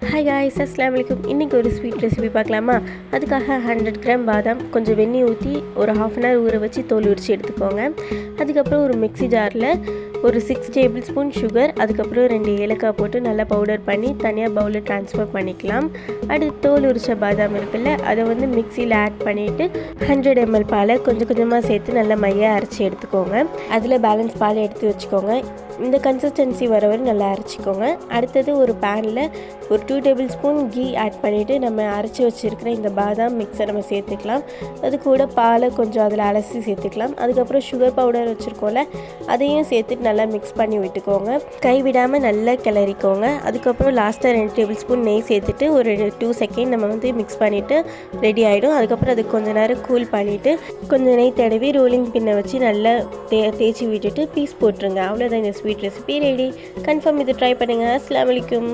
Hi guys, அஸ்ஸலாமு அலைக்கும். இன்றைக்கி ஒரு ஸ்வீட் ரெசிபி பார்க்கலாமா? அதுக்காக 100 கிராம் பாதாம் கொஞ்சம் வெந்நீர் ஊற்றி ஒரு 1/2 அன் ஹவர் ஊற வச்சு தோல் உரித்து எடுத்துக்கோங்க. அதுக்கப்புறம் ஒரு மிக்ஸி ஜாரில் ஒரு 6 டேபிள் ஸ்பூன் சுகர், அதுக்கப்புறம் 2 ஏலக்காய் போட்டு நல்லா பவுடர் பண்ணி தனியாக பவுலில் ட்ரான்ஸ்ஃபர் பண்ணிக்கலாம். அடுத்து தோல் உரித்த பாதாம் இருக்குல்ல, அதை வந்து மிக்ஸியில் ஆட் பண்ணிவிட்டு 100 ml பாலை கொஞ்சம் கொஞ்சமாக சேர்த்து நல்லா மையாக அரைச்சி எடுத்துக்கோங்க. அதில் பேலன்ஸ் பாலை எடுத்து வச்சுக்கோங்க. இந்த கன்சிஸ்டன்சி வர வரை நல்லா அரைச்சிக்கோங்க. அடுத்தது ஒரு பேனில் ஒரு 2 டேபிள் ஸ்பூன் கீ ஆட் பண்ணிவிட்டு நம்ம அரைச்சி வச்சுருக்கிற இந்த பாதாம் மிக்ஸை நம்ம சேர்த்துக்கலாம். அது கூட பாலை கொஞ்சம் அதில் அலசி சேர்த்துக்கலாம். அதுக்கப்புறம் சுகர் பவுடர் வச்சுருக்கோம்ல, அதையும் சேர்த்துட்டு நல்லா மிக்ஸ் பண்ணி விட்டுக்கோங்க. கைவிடாமல் நல்லா கிளறிக்கோங்க. அதுக்கப்புறம் லாஸ்ட்டாக 2 டேபிள் ஸ்பூன் நெய் சேர்த்துட்டு ஒரு 2 செகண்ட் நம்ம வந்து மிக்ஸ் பண்ணிவிட்டு ரெடி ஆகிடும். அதுக்கப்புறம் அது கொஞ்சம் நேரம் கூல் பண்ணிவிட்டு கொஞ்சம் நெய் தடவி ரோலிங் பின்னை வச்சு நல்லா தேய்ச்சி விட்டுட்டு பீஸ் போட்டுருங்க. அவ்வளோதான், இந்த ஸ்வீட் ரெசிபி ரெடி. கன்ஃபார்ம் இது ட்ரை பண்ணுங்கள். அஸ்ஸலாமு அலைக்கும்.